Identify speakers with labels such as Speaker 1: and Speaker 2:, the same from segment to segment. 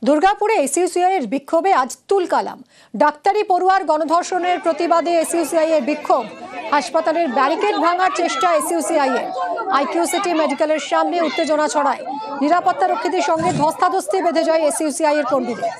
Speaker 1: দুর্গাপুরে এসইউসিআই এর বিক্ষোভে আজ তুলকালাম। ডাক্তারি পড়ুয়ার গণধর্ষণের প্রতিবাদে এসইউসিআই এর বিক্ষোভ। হাসপাতালের ব্যারিকেড ভাঙার চেষ্টা এসইউসিআই এর। আইকিউ সিটি মেডিকেলের সামনে উত্তেজনা ছড়ায়। নিরাপত্তা রক্ষীদের সঙ্গে ধস্তাধস্তি বেঁধে যায় এসইউসিআই এর কর্মীদের।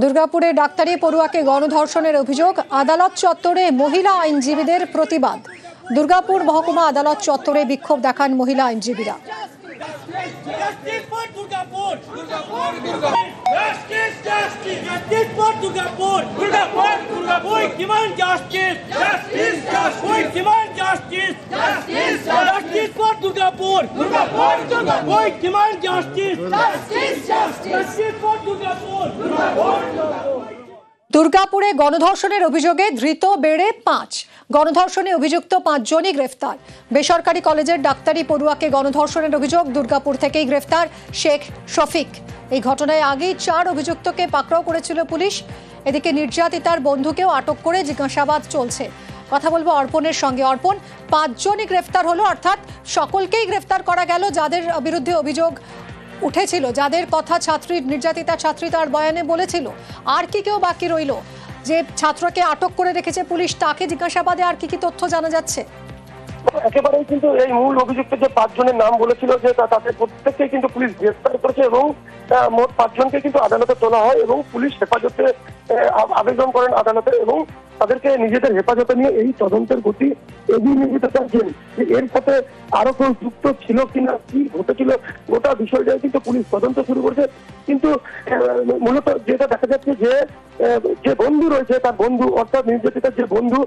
Speaker 1: দুর্গাপুরে ডাক্তারি পড়ুয়াকে গণধর্ষণের অভিযোগ। আদালত চত্বরে মহিলা আইনজীবীদের প্রতিবাদ। দুর্গাপুর মহকুমা আদালত চত্বরে বিক্ষোভ দেখান মহিলা আইনজীবীরা। দুর্গাপুরে গণধর্ষণের অভিযোগে ধৃত বেড়ে 5। গণধর্ষণে অভিযুক্ত 5 জনই গ্রেফতার। বেসরকারি কলেজের ডাক্তারি পড়ুয়াকে গণধর্ষণের অভিযোগ। দুর্গাপুর থেকেই গ্রেফতার শেখ শফিক। এই ঘটনায় আগেই 4 অভিযুক্তকে পাকড়াও করেছিল পুলিশ। এদিকে নির্যাতিতার বন্ধুকেও আটক করে জিজ্ঞাসাবাদ চলছে। কথা বলবো অর্পণের সঙ্গে। অর্পণ, 5 জনই গ্রেফতার হলো, অর্থাৎ সকলকেই গ্রেফতার করা গেল যাদের বিরুদ্ধে অভিযোগ উঠেছিল, যাদের কথা নির্যাতিতা ছাত্রী তার বয়ানে বলেছিল। আর কি কেউ বাকি রইল? যে ছাত্রকে আটক করে রেখেছে পুলিশ, তাকে জিজ্ঞাসাবাদে আর কি কি তথ্য জানা যাচ্ছে?
Speaker 2: একেবারেই কিন্তু এই মূল অভিযুক্ত যে 5 জনের নাম বলেছিল, যে তাদের প্রত্যেককেই কিন্তু পুলিশ গ্রেফতার করেছে এবং মোট 5 জনকে কিন্তু আদালতে তোলা হয় এবং পুলিশ হেফাজতে আবেদন করেন আদালতে এবং তাদেরকে নিজেদের হেফাজতে নিয়ে এই তদন্তের গতি এগিয়ে নিয়ে যেতে চাচ্ছেন। এর সাথে আরো কেউ যুক্ত ছিল কিনা, কি ঘটেছিল গোটা বিষয়টাই কিন্তু পুলিশ তদন্ত শুরু করেছে। কিন্তু মূলত যেটা দেখা যাচ্ছে যে বন্ধু রয়েছে, তার বন্ধু অর্থাৎ নির্যাতিতার যে বন্ধু,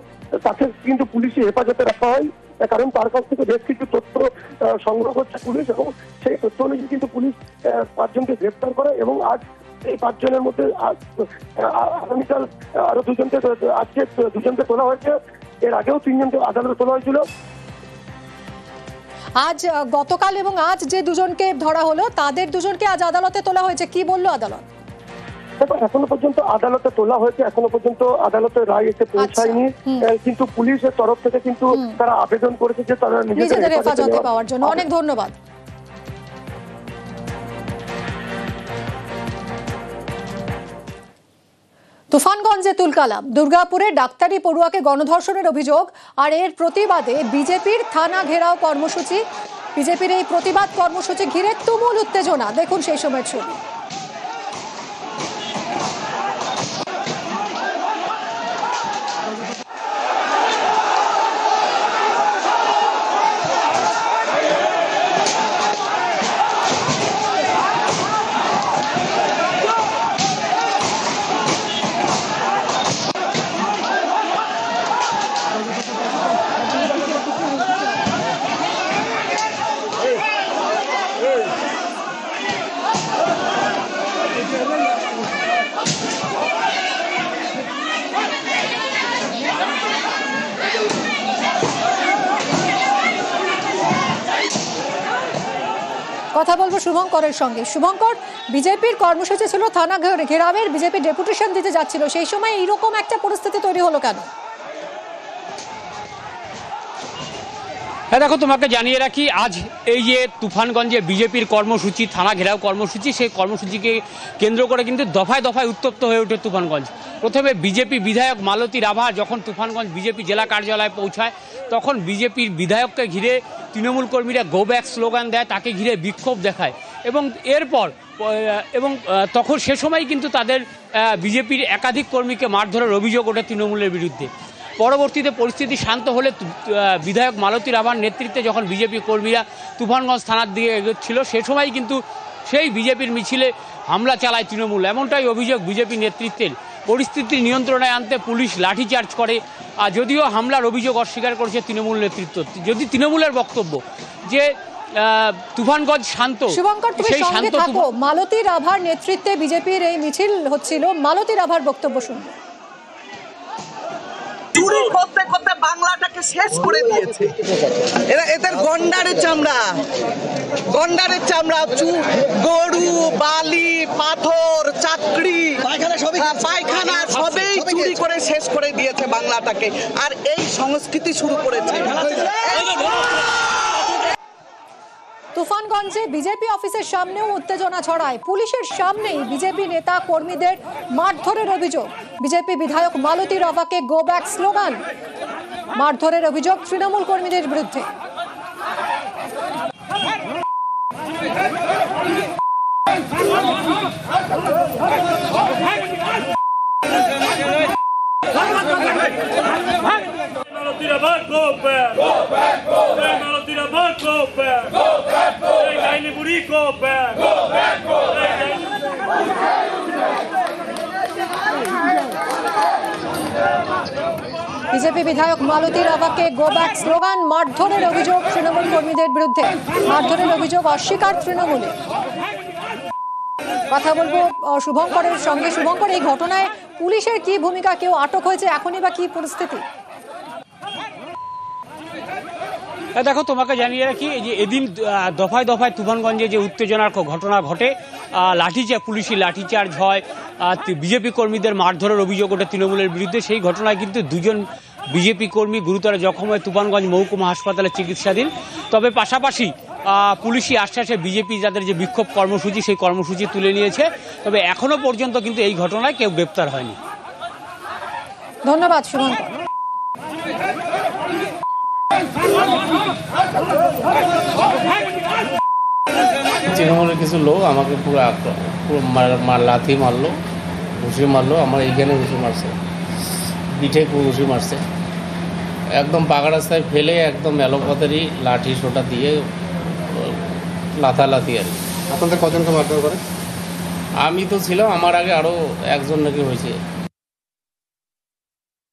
Speaker 2: তাকে কিন্তু পুলিশে হেফাজতে রাখা হয়, কারণ তার কাছ থেকে বেশ কিছু তথ্য সংগ্রহ করছে পুলিশ এবং সেই তথ্য অনুযায়ী কিন্তু পুলিশ 5 জনকে গ্রেফতার করে এবং আজ এই 5 জনের মধ্যে আগামীকাল আরো 2 জনকে, আজকে 2 জনকে তোলা হয়েছে। এর আগেও 3 জনকে আদালতে তোলা হয়েছিল।
Speaker 1: আজ গতকাল এবং আজ যে 2 জনকে ধরা হলো, তাদের 2 জনকে আজ আদালতে তোলা হয়েছে। কি বললো আদালত?
Speaker 2: এখনো পর্যন্ত আদালতে তোলা হয়েছে, এখনো পর্যন্ত আদালতের রায় এসে পৌঁছায়নি, কিন্তু পুলিশের তরফ থেকে কিন্তু তারা আবেদন করেছে যে তারা নিজেদের
Speaker 1: হেফাজতে পাওয়ার জন্য। অনেক ধন্যবাদ। তুফানগঞ্জে তুলকালাম। দুর্গাপুরে ডাক্তারি পড়ুয়াকে গণধর্ষণের অভিযোগ আর এর প্রতিবাদে বিজেপির থানা ঘেরাও কর্মসূচি। বিজেপির এই প্রতিবাদ কর্মসূচি ঘিরে তুমুল উত্তেজনা। দেখুন সেই সময়ের ছবি। কথা বলবো শুভঙ্করের সঙ্গে। শুভঙ্কর, বিজেপির কর্মসূচি ছিল থানা ঘেরাওয়ের, বিজেপি ডেপুটেশন দিতে যাচ্ছিল, সেই সময় এইরকম একটা পরিস্থিতি তৈরি হলো কেন?
Speaker 3: হ্যাঁ দেখো, তোমাকে জানিয়ে রাখি, আজ এই যে তুফানগঞ্জে বিজেপির কর্মসূচি, থানা ঘেরাও কর্মসূচি, সেই কর্মসূচিকে কেন্দ্র করে কিন্তু দফায় দফায় উত্তপ্ত হয়ে ওঠে তুফানগঞ্জ। প্রথমে বিজেপি বিধায়ক মালতী রাভা যখন তুফানগঞ্জ বিজেপি জেলা কার্যালয়ে পৌঁছায়, তখন বিজেপির বিধায়ককে ঘিরে তৃণমূল কর্মীরা গো ব্যাক স্লোগান দেয়, তাকে ঘিরে বিক্ষোভ দেখায় এবং তখন সে সময় কিন্তু তাদের বিজেপির একাধিক কর্মীকে মারধরের অভিযোগ ওঠে তৃণমূলের বিরুদ্ধে। পরবর্তীতে পরিস্থিতি শান্ত হলে বিধায়ক মালতী রাভার নেতৃত্বে যখন বিজেপি কর্মীরা তুফানগঞ্জ থানার দিকে এগোচ্ছিল, সে সময় কিন্তু সেই বিজেপির মিছিলে হামলা চালায় তৃণমূল। এমনটাই অভিযোগ বিজেপি নেতৃত্বের। পরিস্থিতি নিয়ন্ত্রণে আনতে পুলিশ লাঠিচার্জ করে। যদিও হামলার অভিযোগ অস্বীকার করেছে তৃণমূল নেতৃত্ব। যদি তৃণমূলের বক্তব্য যে তুফানগঞ্জ শান্ত,
Speaker 1: শুভঙ্কর তুমি সঙ্গে থাকো। মালতী রাভার নেতৃত্বে বিজেপির এই মিছিল হচ্ছিল, মালতী রাভার বক্তব্য শুনবো।
Speaker 4: চুরি করতে করতে বাংলাটাকে শেষ করে দিয়েছে। এদের গন্ডারের চামড়া, গরু, বালি, পাথর, চাকরি, পায়খানা সবই চুরি করে শেষ করে দিয়েছে বাংলাটাকে, আর এই সংস্কৃতি শুরু করেছে।
Speaker 1: তুফানগঞ্জে বিজেপি অফিসের সামনেও উত্তেজনা ছড়ায়। পুলিশের সামনেই বিজেপি নেতা কর্মীদের মারধরের অভিযোগ। বিজেপি বিধায়ক মালতী রাভাকে গো ব্যাক স্লোগান। মারধরের অভিযোগ তৃণমূল কর্মীদের বিরুদ্ধে। বিজেপি বিধায়ক মালতী রাভাকে গো ব্যাক স্লোগান। মারধরের অভিযোগ তৃণমূল কর্মীদের বিরুদ্ধে। মারধরের অভিযোগ অস্বীকার তৃণমূলে। কথা বলবো শুভঙ্করের সঙ্গে। শুভঙ্কর, এই ঘটনায় পুলিশের কি ভূমিকা? কেউ আটক হয়েছে? এখনই বা কি পরিস্থিতি?
Speaker 3: দেখো, তোমাকে জানিয়ে রাখি, এই যে এদিন দফায় দফায় তুফানগঞ্জে যে উত্তেজনার ঘটনা ঘটে, পুলিশি লাঠিচার্জ হয়, বিজেপি কর্মীদের মারধরের অভিযোগ ওঠে তৃণমূলের বিরুদ্ধে। সেই ঘটনায় কিন্তু দুজন বিজেপি কর্মী গুরুতর জখম হয়ে তুফানগঞ্জ মহকুমা হাসপাতালে চিকিৎসাধীন। তবে পাশাপাশি পুলিশি আশ্বাসে বিজেপি যাদের যে বিক্ষোভ কর্মসূচি, সেই কর্মসূচি তুলে নিয়েছে। তবে এখনো পর্যন্ত কিন্তু এই ঘটনায় কেউ গ্রেপ্তার হয়নি।
Speaker 1: ধন্যবাদ শুভঙ্কর।
Speaker 5: তৃণমূলের কিছু লোক আমাকে পুরো লাথি মারলো, ঘুষি মারলো। আমার এইখানে ঘুষি মারছে, পিঠে ঘুষি মারছে, একদম পাকা রাস্তায় ফেলে একদম এলোপাতারি লাঠি সোটা দিয়ে লাথালাথি আর কি।
Speaker 6: আপনাদের কজনকে মারধর করে?
Speaker 5: আমি তো ছিলাম, আমার আগে আরও একজন নাকি হয়েছে।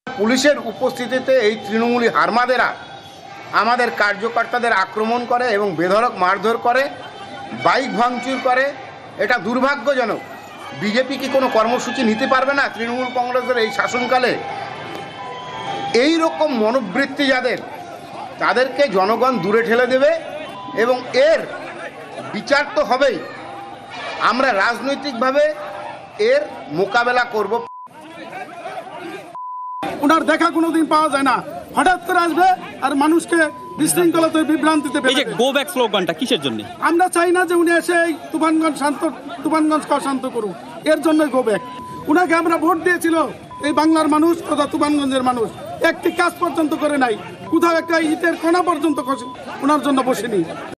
Speaker 6: পুলিশের উপস্থিতিতে এই তৃণমূলী হারমাদেরা আমাদের কার্যকর্তাদের আক্রমণ করে এবং বেধড়ক মারধর করে, বাইক ভাঙচুর করে। এটা দুর্ভাগ্যজনক। বিজেপি কি কোনো কর্মসূচি নিতে পারবে না তৃণমূল কংগ্রেসের এই শাসনকালে? এই রকম মনোবৃত্তি যাদের, তাদেরকে জনগণ দূরে ঠেলে দেবে এবং এর বিচার তো হবেই। আমরা রাজনৈতিকভাবে এর মোকাবেলা করব।
Speaker 7: ওনার দেখা কোনোদিন পাওয়া যায় না, হঠাৎ করে আসবে আর মানুষকে বিশৃঙ্খলাতে বিভ্রান্তিতে ফেলবে।
Speaker 8: এই যে গো ব্যাক স্লোগানটা কিসের জন্য?
Speaker 7: আমরা চাই না যে উনি এসে এই তুফানগঞ্জকে শান্ত করুন, এর জন্যই গো ব্যাক। উনাকে আমরা ভোট দিয়েছিল এই বাংলার মানুষ তথা তুফানগঞ্জের মানুষ, একটি কাজ পর্যন্ত করে নাই, কোথাও একটা ইটের কণা পর্যন্ত ওনার জন্য বসেনি।